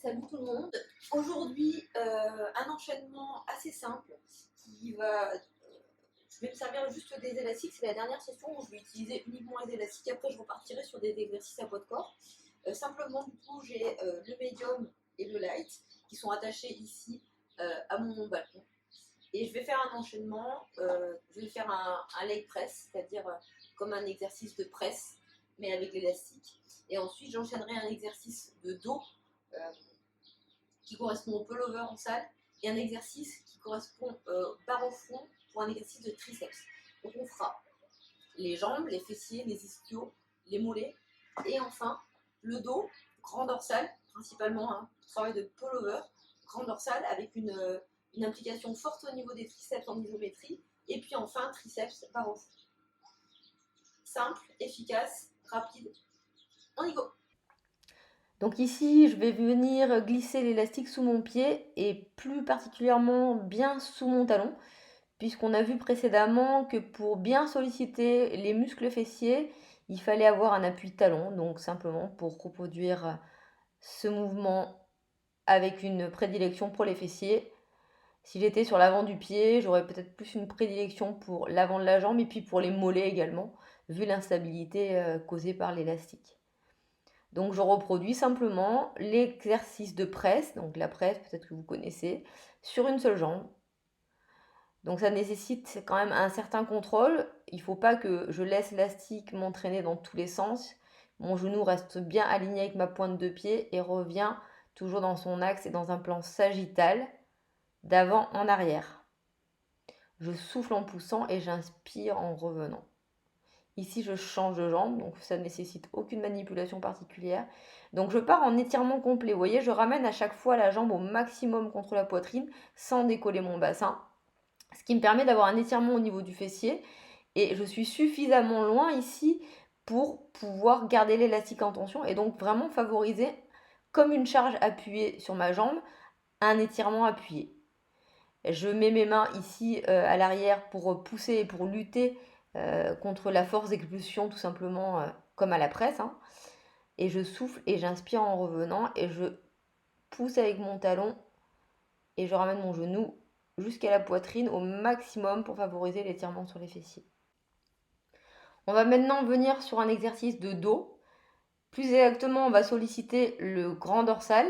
Salut tout le monde. Aujourd'hui, un enchaînement assez simple qui va. Je vais me servir juste des élastiques. C'est la dernière session où je vais utiliser uniquement les élastiques. Après, je repartirai sur des exercices à poids de corps. Simplement, du coup, j'ai le médium et le light qui sont attachés ici à mon balcon. Et je vais faire un enchaînement. Je vais faire un leg press, c'est-à-dire comme un exercice de presse, mais avec l'élastique. Et ensuite, j'enchaînerai un exercice de dos. Qui correspond au pullover en salle, et un exercice qui correspond barre au fond pour un exercice de triceps. Donc on fera les jambes, les fessiers, les ischios, les mollets, et enfin le dos, grand dorsal, principalement travail de pullover, grand dorsal avec une implication forte au niveau des triceps en isométrie, et puis enfin triceps barre au fond. Simple, efficace, rapide, on y go. Donc ici, je vais venir glisser l'élastique sous mon pied et plus particulièrement bien sous mon talon, puisqu'on a vu précédemment que pour bien solliciter les muscles fessiers, il fallait avoir un appui talon, donc simplement pour reproduire ce mouvement avec une prédilection pour les fessiers. Si j'étais sur l'avant du pied, j'aurais peut-être plus une prédilection pour l'avant de la jambe et puis pour les mollets également, vu l'instabilité causée par l'élastique. Donc je reproduis simplement l'exercice de presse, donc la presse peut-être que vous connaissez, sur une seule jambe. Donc ça nécessite quand même un certain contrôle. Il ne faut pas que je laisse l'élastique m'entraîner dans tous les sens. Mon genou reste bien aligné avec ma pointe de pied et revient toujours dans son axe et dans un plan sagittal, d'avant en arrière. Je souffle en poussant et j'inspire en revenant. Ici, je change de jambe, donc ça ne nécessite aucune manipulation particulière. Donc je pars en étirement complet. Vous voyez, je ramène à chaque fois la jambe au maximum contre la poitrine sans décoller mon bassin. Ce qui me permet d'avoir un étirement au niveau du fessier. Et je suis suffisamment loin ici pour pouvoir garder l'élastique en tension et donc vraiment favoriser, comme une charge appuyée sur ma jambe, un étirement appuyé. Je mets mes mains ici à l'arrière pour pousser et pour lutter contre la force d'expulsion tout simplement comme à la presse. Et je souffle et j'inspire en revenant et je pousse avec mon talon et je ramène mon genou jusqu'à la poitrine au maximum pour favoriser l'étirement sur les fessiers. On va maintenant venir sur un exercice de dos. Plus exactement, on va solliciter le grand dorsal.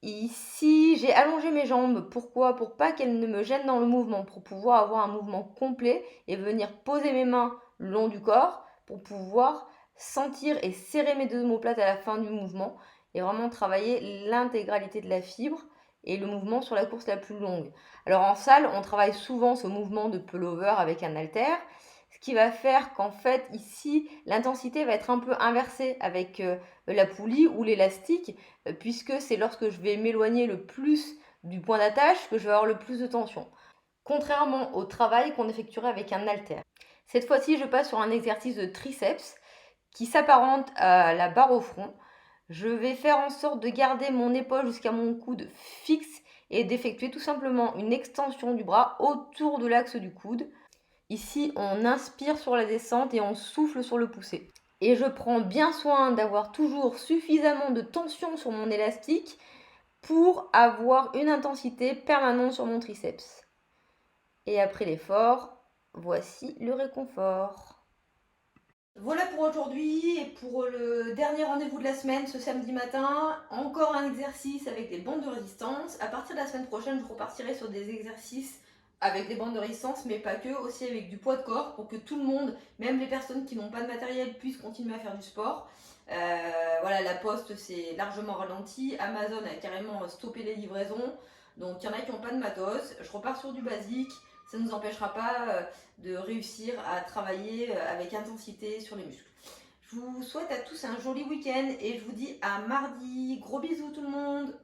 Ici, j'ai allongé mes jambes. Pourquoi? Pour pas qu'elles ne me gênent dans le mouvement, pour pouvoir avoir un mouvement complet et venir poser mes mains le long du corps pour pouvoir sentir et serrer mes deux omoplates à la fin du mouvement et vraiment travailler l'intégralité de la fibre et le mouvement sur la course la plus longue. Alors en salle, on travaille souvent ce mouvement de pullover avec un haltère, ce qui va faire qu'en fait ici, l'intensité va être un peu inversée avec la poulie ou l'élastique, puisque c'est lorsque je vais m'éloigner le plus du point d'attache que je vais avoir le plus de tension. Contrairement au travail qu'on effectuerait avec un haltère. Cette fois-ci, je passe sur un exercice de triceps qui s'apparente à la barre au front. Je vais faire en sorte de garder mon épaule jusqu'à mon coude fixe et d'effectuer tout simplement une extension du bras autour de l'axe du coude. Ici, on inspire sur la descente et on souffle sur le poussé. Et je prends bien soin d'avoir toujours suffisamment de tension sur mon élastique pour avoir une intensité permanente sur mon triceps. Et après l'effort, voici le réconfort. Voilà pour aujourd'hui et pour le dernier rendez-vous de la semaine, ce samedi matin, encore un exercice avec des bandes de résistance. À partir de la semaine prochaine, je repartirai sur des exercices avec des bandes de résistance, mais pas que, aussi avec du poids de corps pour que tout le monde, même les personnes qui n'ont pas de matériel, puissent continuer à faire du sport. Voilà, la poste c'est largement ralenti, Amazon a carrément stoppé les livraisons, donc il y en a qui n'ont pas de matos. Je repars sur du basique, ça ne nous empêchera pas de réussir à travailler avec intensité sur les muscles. Je vous souhaite à tous un joli week-end et je vous dis à mardi. Gros bisous tout le monde.